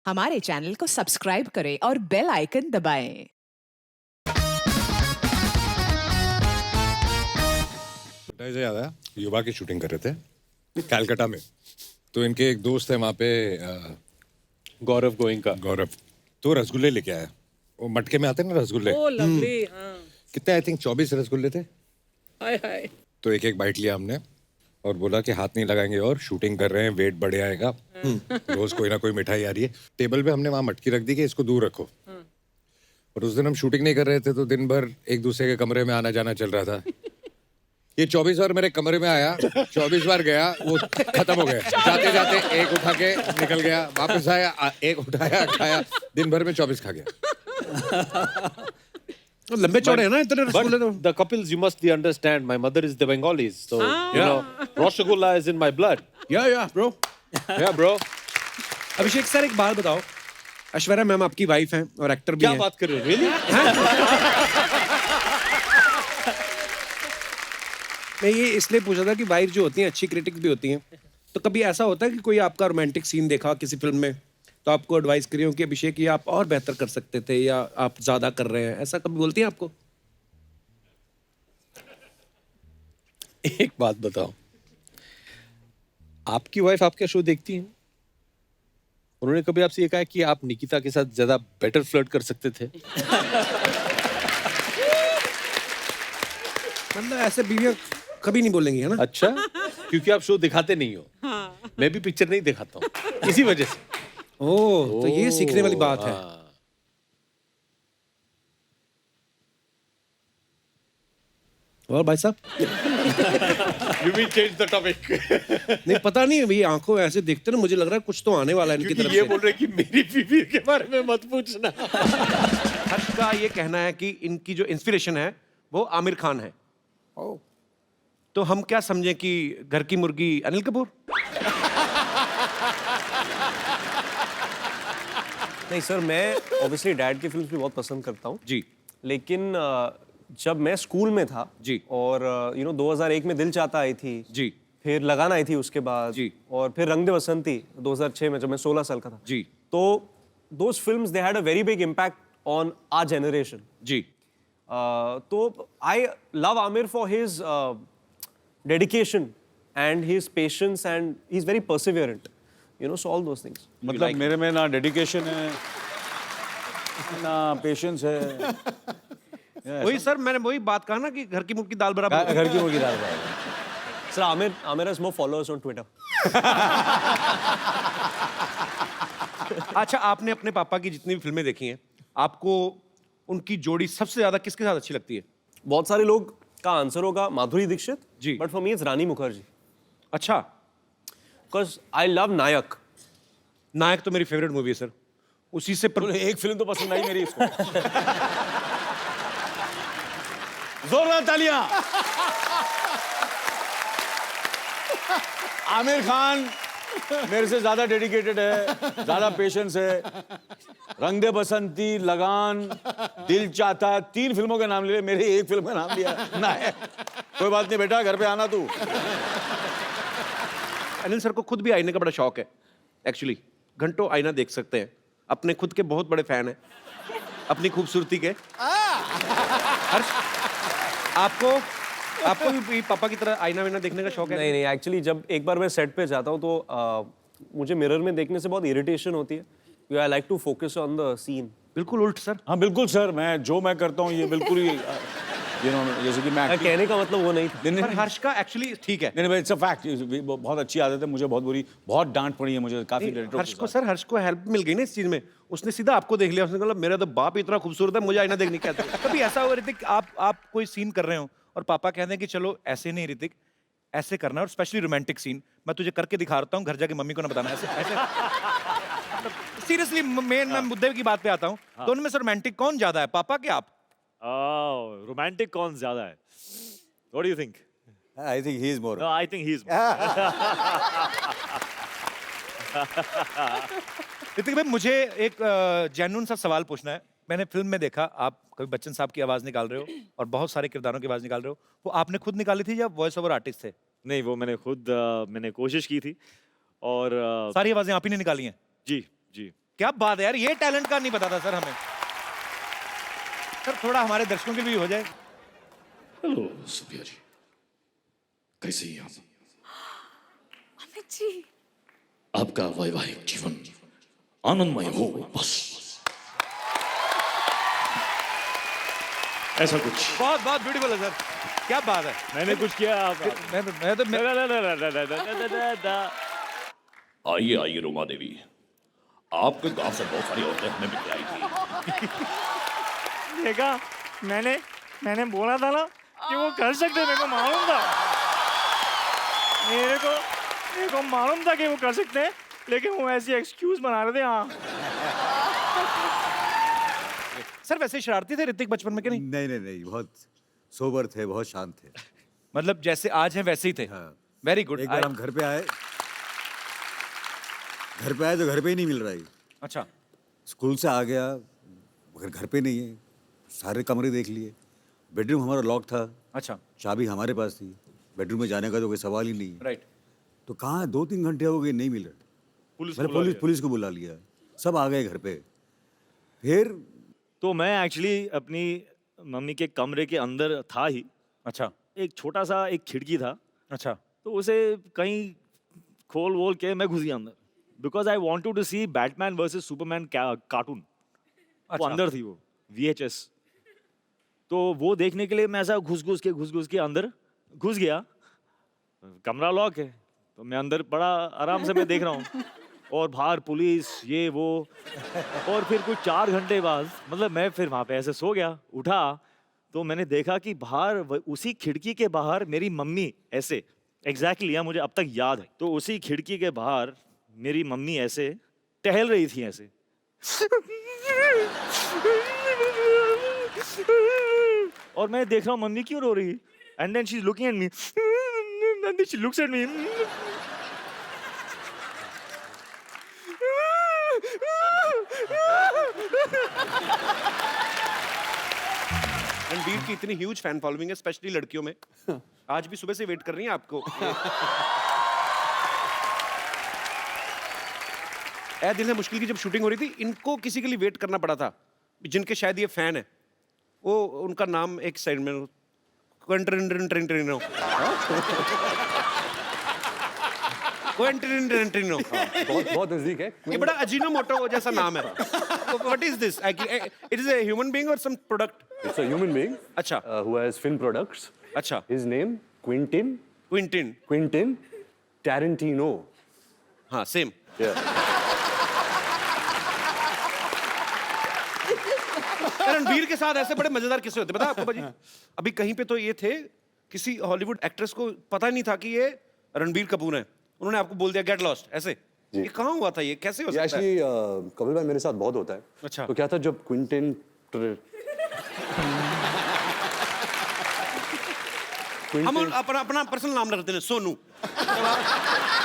हमारे चैनल को सब्सक्राइब करें और बेल आइकन दबाएं। से याद आया, युवा की शूटिंग कर रहे थे कलकत्ता में। तो इनके एक दोस्त है वहाँ पे, गौरव गोइंका। गौरव। तो रसगुल्ले लेके आया। वो मटके में आते हैं ना रसगुल्ले। ओह लवली। हाँ। कितने, आई थिंक 24 रसगुल्ले थे। हाय हाय। तो एक एक बाइट लिया हमने और बोला कि हाथ नहीं लगाएंगे और शूटिंग कर रहे हैं, वेट बढ़े आएगा। रोज कोई ना कोई मिठाई आ रही है। टेबल पे हमने वहाँ मटकी रख दी कि इसको दूर रखो। और उस दिन हम शूटिंग नहीं कर रहे थे तो दिन भर एक दूसरे के कमरे में आना जाना चल रहा था। ये 24 बार मेरे कमरे में आया, 24 बार गया, वो खत्म हो गया। जाते जाते एक उठा के निकल गया, वापस आया, एक उठाया, खाया। दिन भर में 24 खा गया। तो लंबे चौड़े हैं ना इतने रसगुल्ले तो। The couples, you must understand. My mother is the Bengalis, so you know, Rasgulla is in my blood. या ब्रो। Yeah, bro. अभिषेक सर एक बात बताओ, ऐश्वर्या मैम आपकी वाइफ हैं और एक्टर भी क्या हैं। बात कर रहे हो? Really? मैं ये इसलिए पूछा था कि वाइफ जो होती हैं अच्छी क्रिटिक्स भी होती हैं। तो कभी ऐसा होता है कि कोई आपका रोमांटिक सीन देखा किसी फिल्म में तो आपको एडवाइस करी हो कि अभिषेक ये आप और बेहतर कर सकते थे या आप ज्यादा कर रहे हैं, ऐसा कभी बोलती हैं आपको? एक बात बताओ, आपकी वाइफ आपका शो देखती है? उन्होंने कभी आपसे ये कहा कि आप निकिता के साथ ज्यादा बेटर फ्लर्ट कर सकते थे? मतलब ऐसे बीवियां कभी नहीं बोलेंगी, है ना? अच्छा, क्योंकि आप शो दिखाते नहीं हो। मैं भी पिक्चर नहीं दिखाता हूँ इसी वजह से। ओह, तो ये सीखने वाली बात है। और भाई साहब You will change the topic. नहीं, पता नहीं अभी आंखों ऐसे देखते ना, मुझे लग रहा है कुछ तो आने वाला है इनकी क्योंकि तरफ ये से। बोल रहे कि मेरी बीवी के बारे में मत पूछना। हर्ष का ये कहना है कि इनकी जो इंस्पिरेशन है वो आमिर खान है। तो हम क्या समझे कि घर की मुर्गी अनिल कपूर? नहीं सर, मैं ऑब्वियसली डैड की फिल्म्स भी बहुत पसंद करता हूँ जी लेकिन जब मैं स्कूल में था जी और 2001 में दिल चाहता आई थी जी फिर लगान आई थी उसके बाद जी और फिर रंग दे बसंती 2006 में जब मैं 16 साल का था जी तो those films they had a very big impact on our generation. जी तो I love Aamir for his dedication and his patience and he is very perseverant, so all those things. मतलब मेरे में ना डेडिकेशन है ना पेशेंस है। वही सर, मैंने वही बात कहा ना कि घर की मुर्गी दाल बराबर। घर की मुर्गी दाल बराबर। Sir, Amir has more followers on Twitter. अच्छा, आपने अपने पापा की जितनी भी फिल्में देखी हैं, आपको उनकी जोड़ी सबसे ज्यादा किसके साथ अच्छी लगती है? बहुत सारे लोग का आंसर होगा माधुरी दीक्षित जी। बट फॉर मी इट्स रानी मुखर्जी अच्छा, बिकॉज आई लव नायक। नायक तो मेरी फेवरेट मूवी है सर। उसी से एक फिल्म तो पसंद आई मेरी इसको। जोरदार तालियां। आमिर खान मेरे से ज्यादा डेडिकेटेड है, ज्यादा पेशेंस है। रंग दे बसंती, लगान, दिल चाहता, 3 फिल्मों के नाम ले, मेरे एक फिल्म का नाम लिया नायक। कोई बात नहीं बेटा, घर पे आना तू। अनिल सर को खुद भी आईने का बड़ा शौक है एक्चुअली। घंटों आईना देख सकते हैं, अपने खुद के बहुत बड़े फैन हैं अपनी खूबसूरती के। हर्ष, आपको भी पापा की तरह आईना वाईना देखने का शौक है? नहीं एक्चुअली जब एक बार मैं सेट पे जाता हूँ तो मुझे मिरर में देखने से बहुत इरिटेशन होती है। I like to focus on the scene. बिल्कुल उल्ट सर। हाँ बिल्कुल सर, मैं करता हूँ ये बिल्कुल ही जैसे कि मैं कहने का मतलब वो नहीं था। पर हर्ष का एक्चुअली ठीक है। नहीं इट्स अ फैक्ट, बहुत अच्छी आदत है मुझे, बहुत डांट पड़ी है मुझे काफी हर्ष को हेल्प मिल गई ना इस चीज में। उसने सीधा आपको देख लिया, उसने कहा मेरा तो बाप इतना खूबसूरत है, मुझे आईना देखने क्या था। कभी ऐसा हुआ ऋतिक, आप कोई सीन कर रहे हो और पापा कहते हैं कि चलो ऐसे नहीं ऋतिक, ऐसे करना, और स्पेशली रोमांटिक सीन मैं तुझे करके दिखा रहा हूँ, घर जाके मम्मी को ना बताना, ऐसे ऐसे। सीरियसली मैं मुद्दे की बात पे आता हूँ। दोनों में से रोमांटिक कौन ज्यादा है, पापा के आप? रोमांटिक कौन ज्यादा है? What do you think? I think he is more. No, I think he's more. Hrithik भाई, मुझे एक जेन्युइन सा सवाल पूछना है। मैंने फिल्म में देखा आप कभी बच्चन साहब की आवाज निकाल रहे हो और बहुत सारे किरदारों की आवाज निकाल रहे हो, वो आपने खुद निकाली थी या वॉइस ओवर आर्टिस्ट थे? नहीं, वो मैंने कोशिश की थी और सारी आवाजें आप ही ने निकाली हैं? जी जी क्या बात है यार, ये टैलेंट का नहीं पता था सर हमें। सर थोड़ा हमारे दर्शकों के लिए भी हो जाए। हेलो सुप्रिया जी, कैसे हैं आप? अमित जी, आपका वैवाहिक जीवन आनंदमय हो बस, ऐसा कुछ। बहुत बहुत ब्यूटीफुल है सर, क्या बात है। मैंने कुछ किया आप आइए आइए रोमा देवी, आपके गांव से बहुत सारी औरतें हमें मिल आई थी। देखा, मैंने बोला था ना कि वो कर सकते, मेरे को मालूम था, मेरे को मालूम था कि वो कर सकते हैं, लेकिन वो ऐसी एक्सक्यूज बना रहे थे। हाँ सर वैसे शरारती थे ऋतिक बचपन में कि नहीं? नहीं, बहुत सोबर थे, बहुत शांत थे। मतलब जैसे आज हैं वैसे ही थे। हाँ। Very good. एक बार हम घर पे आए तो घर पे ही नहीं मिल रहा है। अच्छा, स्कूल से आ गया मगर घर पे नहीं है, सारे कमरे देख लिए, बेडरूम हमारा लॉक था, अच्छा, चाबी हमारे पास थी, बेडरूम में जाने का तो कोई सवाल ही नहीं है। राइट। तो कहाँ 2-3 घंटे हो गए, नहीं मिल रहा। मैंने पुलिस को बुला लिया, सब आ गए घर पे। फिर तो मैं एक्चुअली अपनी मम्मी के कमरे के अंदर था ही। अच्छा, एक छोटा सा एक खिड़की था, अच्छा, तो उसे कहीं खोल वोल के मैं घुस गया अंदर, because I wanted to see Batman versus Superman cartoon. वो अंदर थी, वो VHS। तो वो देखने के लिए मैं ऐसा घुस के अंदर घुस गया। कमरा लॉक है, तो मैं अंदर बड़ा आराम से मैं देख रहा हूँ, और बाहर पुलिस, ये वो। और फिर कुछ 4 घंटे बाद मतलब मैं फिर वहाँ पे ऐसे सो गया, उठा तो मैंने देखा कि बाहर उसी खिड़की के बाहर मेरी मम्मी ऐसे एग्जैक्टली मुझे अब तक याद है, तो उसी खिड़की के बाहर मेरी मम्मी ऐसे टहल रही थी ऐसे। और मैं देख रहा हूँ मम्मी क्यों रो रही, and then she is looking at me, and she looks at me. Ranbir की इतनी ह्यूज फैन फॉलोइंग है, स्पेशली लड़कियों में। आज भी सुबह से वेट कर रही हैं आपको। ए दिल है मुश्किल की जब शूटिंग हो रही थी, इनको किसी के लिए वेट करना पड़ा था, जिनके शायद ये फैन है। वो उनका नाम एक साइड में क्वेंटिनो। बहुत नजदीक है। ये बड़ा अजीनोमोटो जैसा नाम है। What is this? It is a human being और some product? It's a human being. अच्छा, Who has film products. अच्छा। His name Quentin Tarantino. हाँ, सेम। Yeah. रणबीर के साथ ऐसे बड़े मजेदार किस्से होते, पता है आपको भाजी? अभी कहीं पे तो ये थे, किसी हॉलीवुड एक्ट्रेस को पता नहीं था कि ये रणबीर कपूर है, उन्होंने आपको बोल दिया गेट लॉस्ट ऐसे। ये कहाँ हुआ था, ये कैसे हो सकता है? Actually, कपिल भाई मेरे साथ बहुत होता है। अच्छा। तो क्या था जब क्विंटिन हम अपना पर्सनल नाम रखते हैं सोनू।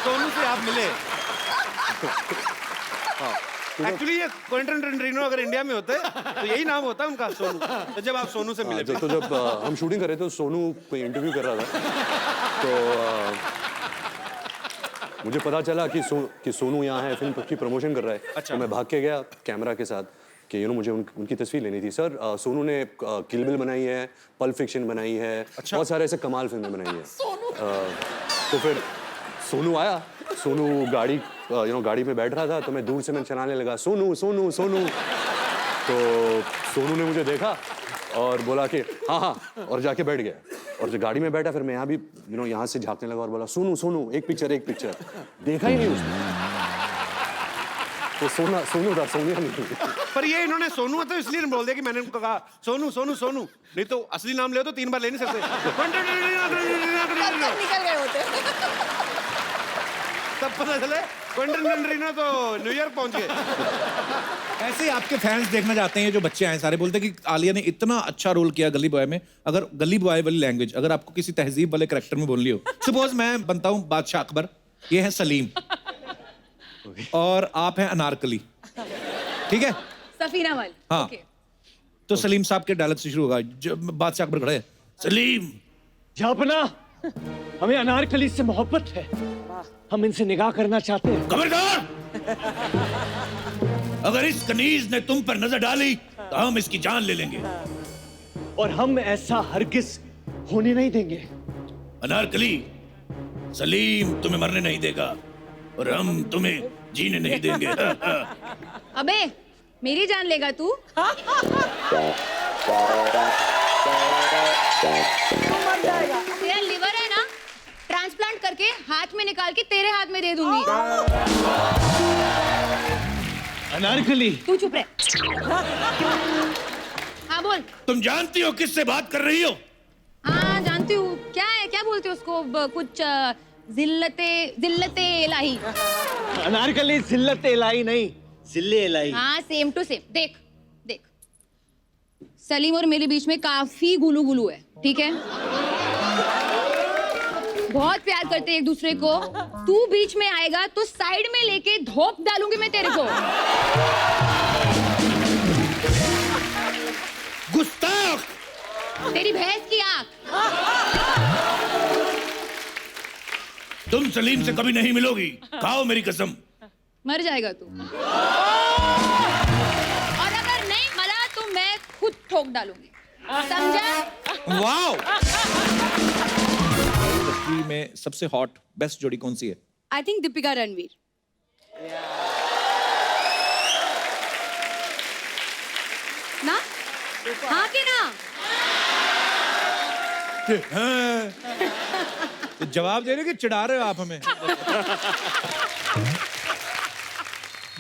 सोनू से आप मिले। एक्चुअली ये क्विंटन टेरेंटिनो अगर इंडिया में होते तो यही नाम होता है उनका, सोनू। तो जब आप सोनू से मिले, तो जब हम शूटिंग कर रहे थे तो सोनू कोई इंटरव्यू कर रहा था, तो मुझे पता चला कि सोनू यहाँ है, फिल्म की प्रमोशन कर रहा है। अच्छा। तो मैं भाग के गया कैमरा के साथ कि मुझे उनकी तस्वीर लेनी थी। सर सोनू ने किल बिल बनाई है, पल्प फिक्शन बनाई है, अच्छा। बहुत सारे ऐसे कमाल फिल्में बनाई है। तो फिर सोनू आया, सोनू गाड़ी पे बैठ रहा था, तो मैं दूर से मैं चलाने लगा सोनू सोनू सोनू। तो सोनू ने मुझे देखा और बोला कि हाँ, और जाके बैठ गया। और जब गाड़ी में बैठा फिर मैं यहाँ भी यहाँ से झांकने लगा और बोला सोनू सोनू एक पिक्चर। देखा ही नहीं उसने, तो सोनू था, सोनिया नहीं। पर ये इन्होंने सोनू है तो इसलिए बोल दिया कि मैंने उनको कहा सोनू सोनू सोनू, नहीं तो असली नाम ले तो 3 बार ले नहीं सकते। निकल गए होते। तब पता चले क्विंटन टेरेंटिनो तो न्यूयॉर्क पहुंच गए। ऐसे ही आपके फैंस देखना चाहते हैं, जो बच्चे आए सारे बोलते हैं कि आलिया ने इतना अच्छा रोल किया गली बॉय में। अगर गली बॉय वाली लैंग्वेज अगर आपको किसी तहजीब वाले कैरेक्टर में बोलनी हो, सपोज मैं बनता हूँ बादशाह अकबर, ये है सलीम, और आप हैं अनारकली, ठीक है? सफीना वाली। हाँ। Okay. तो सलीम साहब के डायलॉग से शुरू होगा। जब बादशाह अकबर खड़े हैं, सलीम जापना, हमें अनारकली से मोहब्बत है, हम इनसे निकाह करना चाहते हैं। खबरदार, अगर इस कनीज ने तुम पर नजर डाली तो हम इसकी जान ले लेंगे। और हम ऐसा हरगिज होने नहीं देंगे। अनारकली, सलीम तुम्हें मरने नहीं देगा और हम तुम्हें जीने नहीं देंगे। अबे मेरी जान लेगा तू? तेरा लिवर है ना, ट्रांसप्लांट करके हाथ में निकाल के तेरे हाथ में दे दूंगी। अनारकली, तू चुप रह। हाँ बोल। तुम जानती हो किससे बात कर रही हो? हाँ जानती हूँ। क्या है, क्या बोलते हो उसको? कुछ जिल्लते इलाही। अनारकली जिल्लत इलाही नहीं, जिल्ले इलाही। हाँ सेम टू सेम। देख देख, सलीम और मेरे बीच में काफी गुलू गुलू है, ठीक है? बहुत प्यार करते हैं एक दूसरे को। तू बीच में आएगा तो साइड में लेके धोप डालूंगी मैं तेरे को। गुस्ताख! तेरी भैंस की आंख। तुम सलीम से कभी नहीं मिलोगी, खाओ मेरी कसम। मर जाएगा तू। और अगर नहीं मरा तो मैं खुद ठोक डालूंगी, समझा? वाओ! इंडस्ट्री में सबसे हॉट बेस्ट जोड़ी कौन सी है? I think Deepika Ranveer. ना? हाँ कि ना? तो जवाब दे रहे हो कि चिढ़ा रहे हो आप हमें?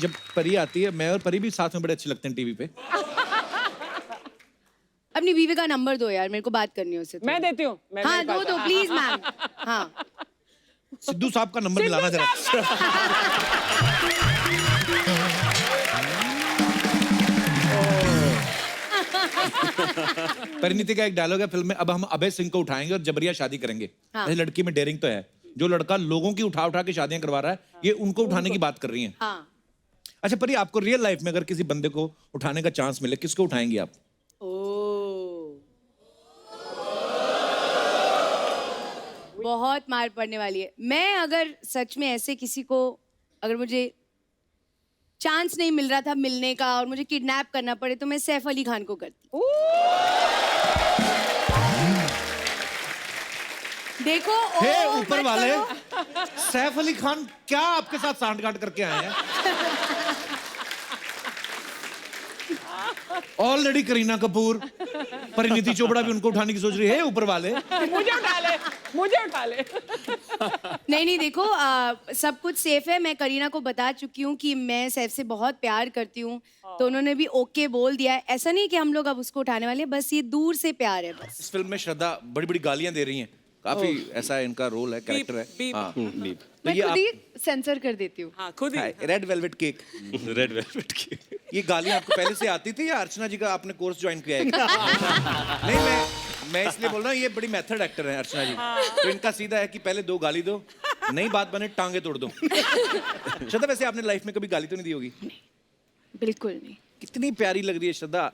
जब परी आती है, मैं और परी भी साथ में बड़े अच्छे लगते हैं टीवी पे। अपनी बीवी का नंबर दो यार, मेरे को बात करनी है उससे। मैं देती हूँ। हाँ दो प्लीज मैम। हाँ सिद्धू साहब का नंबर मिलाना जरा। परिणीति का एक डायलॉग है फिल्म में, अब हम अभय सिंह को उठाएंगे और जबरिया शादी करेंगे। हाँ। ऐसी लड़की में डेयरिंग तो है। जो लड़का लोगों की उठा उठा के शादियां करवा रहा है, ये उनको उठाने की बात कर रही हैं। हाँ। अच्छा परी, आपको रियल लाइफ में अगर किसी बंदे को उठाने का चांस मिले, किसको उठाएंगी आप? बहुत मार पड़ने वाली है। मैं अगर सच में ऐसे किसी को, अगर मुझे चांस नहीं मिल रहा था मिलने का और मुझे किडनैप करना पड़े, तो मैं सैफ अली खान को करती। देखो हे ऊपर वाले, सैफ अली खान क्या आपके साथ सांठगांठ करके आए हैं? ऑलरेडी करीना कपूर, परिणीति चोपड़ा भी उनको उठाने की सोच रही है। ऊपर वाले मुझे उठा ले, मुझे उठा ले। नहीं देखो, सब कुछ सेफ है। मैं करीना को बता चुकी हूँ कि मैं सैफ से बहुत प्यार करती हूँ, तो उन्होंने भी ओके बोल दिया है। ऐसा नहीं कि हम लोग अब उसको उठाने वाले हैं, बस ये दूर से प्यार है बस। इस फिल्म में श्रद्धा बड़ी बड़ी गालियां दे रही हैं, काफी ऐसा इनका रोल है, कैरेक्टर है। बीप। हाँ, बीप। तो मैं ये खुद ही सेंसर कर देती हूँ। हाँ खुद ही। Red velvet cake, red velvet की ये गालियां आपको पहले से आती थी या अर्चना जी का आपने कोर्स ज्वाइन किया है? नहीं, मैं इसलिए बोल रहा हूँ, ये बड़ी मेथड एक्टर है अर्चना जी। तो इनका सीधा है कि पहले 2 गाली दो, नई बात बने टांगे तोड़ दो। श्रद्धा, वैसे आपने लाइफ में कभी गाली तो नहीं दी होगी? बिल्कुल नहीं। कितनी प्यारी लग रही है श्रद्धा।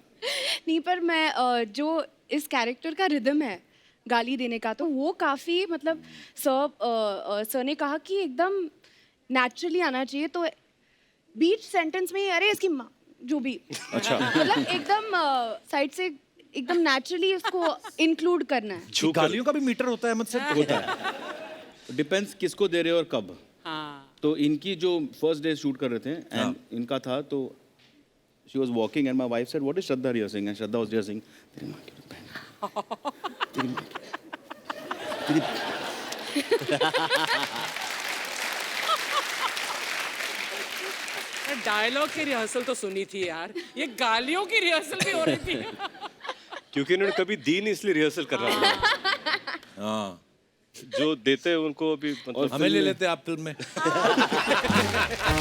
नहीं पर मैं जो इस कैरेक्टर का रिदम है गाली देने का, तो वो काफी मतलब सर ने कहा कि एकदम नेचुरली आना चाहिए। तो बीच सेंटेंस में अरे इसकी माँ जो भी, अच्छा, मतलब एकदम साइड से एकदम नेचुरली उसको इंक्लूड करना है। गालियों का भी मीटर होता है मतलब? होता है, डिपेंड्स किसको दे रहे हो और कब। हाँ। तो इनकी जो फर्स्ट डे शूट कर रहे थे एंड इनका था, तो she was walking and my wife said what is Shraddha rehearsing, and Shraddha was rehearsing तेरी मां की बहन, तेरी डायलॉग की रिहर्सल तो सुनी थी यार, ये गालियों की रिहर्सल भी हो रही थी। क्योंकि इन्होंने कभी दी नहीं, इसलिए रिहर्सल कर रहा है। हाँ, जो देते हैं उनको अभी मतलब हमें ले लेते आप फिल्म में।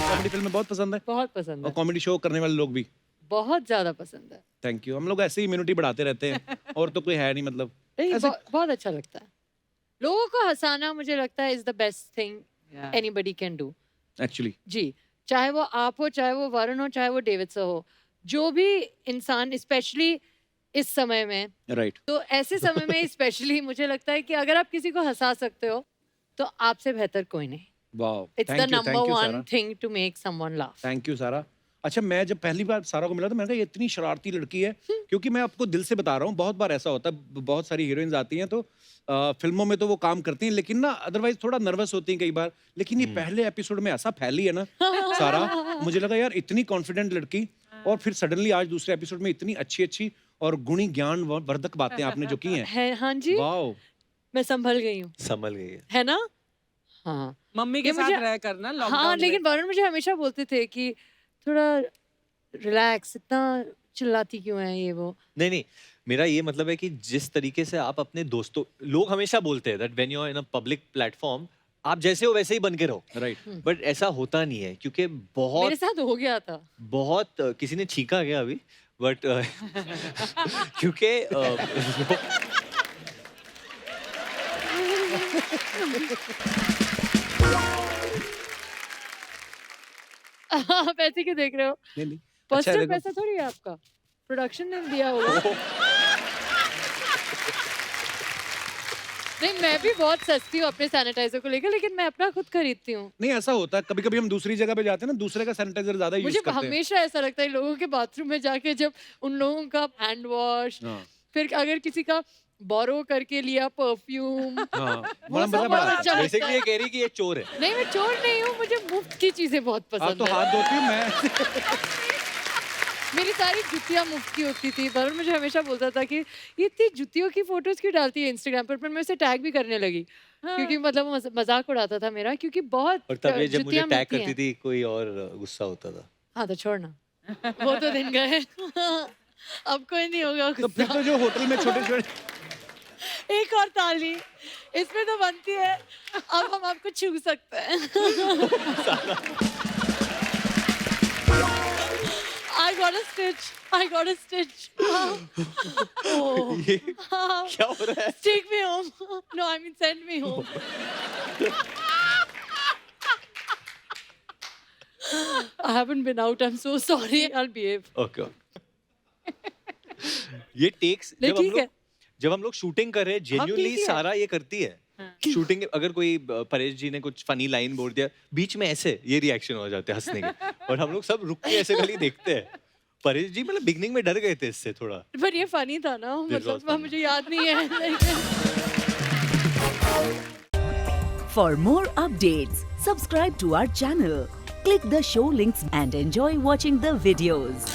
कॉमेडी फिल्म में बहुत पसंद है, बहुत पसंद और है, कॉमेडी शो करने वाले लोग भी। बहुत ज्यादा पसंद है। Thank you. हम लोग ऐसे ही इम्यूनिटी बढ़ाते रहते हैं, और तो कोई है नहीं मतलब। ऐसे बहुत अच्छा लगता है। लोगों को हंसाना मुझे लगता है is the best thing anybody can do actually. जी, चाहे वो आप हो, चाहे वो वरुण हो, चाहे वो डेविड सर हो, जो भी इंसान, स्पेशली इस समय में, राइट, तो ऐसे समय में स्पेशली मुझे लगता है कि अगर आप किसी को हंसा सकते हो तो आपसे बेहतर कोई नहीं। Wow, it's the number 1 thing to make someone laugh. Thank you Sara. अच्छा, मैं जब पहली बार सारा को मिला तो मैंने कहा ये इतनी शरारती लड़की है, क्योंकि मैं आपको दिल से बता रहा हूँ, बहुत बार ऐसा होता है, बहुत सारी हीरोइंस आती हैं तो फिल्मों में तो वो काम करती हैं, लेकिन ना अदरवाइज थोड़ा नर्वस होती हैं कई बार। लेकिन ये पहले एपिसोड में ऐसा फैली है ना सारा, मुझे लगा यार इतनी कॉन्फिडेंट लड़की, और फिर सडनली आज दूसरे एपिसोड में इतनी अच्छी अच्छी और गुणी ज्ञान वर्धक बातें आपने जो की हैं। हाँ जी, वाओ, मैं संभल गई हूँ, संभल गई है ना? हाँ, मम्मी के ये साथ मुझे- रह करना हाँ, लॉकडाउन लेकिन वरुण मुझे हमेशा बोलते थे कि थोड़ा रिलैक्स, इतना चिल्लाती क्यों है ये वो। नहीं नहीं, मेरा ये मतलब है कि जिस तरीके से आप अपने दोस्तों, लोग हमेशा बोलते हैं that when you are in a public platform आप जैसे हो वैसे ही बन के रहो, राइट। बट ऐसा होता नहीं है, क्योंकि बहुत मेरे साथ हो गया था। बहुत किसी ने छींका गया अभी, बट क्योंकि आप ऐसे क्यों देख रहे हो? नहीं नहीं, फर्स्ट अच्छा है, टाइम देखो। पैसा थोड़ी है आपका, प्रोडक्शन ने दिया होगा। नहीं, मैं भी बहुत सस्ती हूँ अपने सैनिटाइजर को लेकर, लेकिन मैं अपना खुद खरीदती हूँ। नहीं ऐसा होता है, कभी कभी हम दूसरी जगह पे जाते हैं ना, दूसरे का सैनिटाइजर ज्यादा यूज मुझे करते हैं। हमेशा ऐसा लगता है लोगों के बाथरूम में जाके, जब उन लोगों का हैंड वॉश, हाँ। फिर अगर किसी का बोरो करके लिया परफ्यूम, हाँ, वो बड़ा सब मजा बड़ा बड़ा अच्छा लगता बेसिकली ये है। कह रही कि ये चोर है। नहीं, मैं चोर नहीं हूँ, मुझे मुफ्त की चीजें बहुत आप पसंद तो है। हाथ धोती हूँ मैं। मेरी सारी जुतियां मुफ्त की होती थी। वरुण मुझे हमेशा बोलता था कि ये इतनी जुतियों की फोटोज क्यों डालती है इंस्टाग्राम पर मैं उसे टैग भी करने लगी, क्योंकि मतलब वो मजाक उड़ाता था मेरा, क्योंकि बहुत और तब ये जब मुझे जुतियां टैग मिलती करती हैं। थी कोई और गुस्सा होता था। हाँ तो छोड़ना, वो तो दिन गए। अब कोई नहीं होगा तो फिर तो जो होटल में छोटे छोटे एक और ताली इसमें तो बनती है, अब हम आपको छू सकते हैं। I got a stitch. I got a stitch. Oh. ये क्या हो रहा है? Take me home. No, I mean send me home. I haven't been out. I'm so sorry. I'll behave. Okay. ये टेक्स नहीं, ठीक है। जब हम लोग शूटिंग कर रहे हैं, जेन्युइनली ठीक ही है। सारा ये करती है। शूटिंग अगर कोई परेश जी ने कुछ फनी लाइन बोल दिया बीच में, ऐसे ये रिएक्शन हो जाते हैं हंसने के, और हम लोग सब रुक के ऐसे खाली देखते हैं। परेश जी मतलब बिगनिंग में डर गए थे इससे थोड़ा। पर ये फनी था ना, was मतलब funny. मुझे याद नहीं है लेकिन For more updates, subscribe to our channel, click the show links and enjoy watching the videos.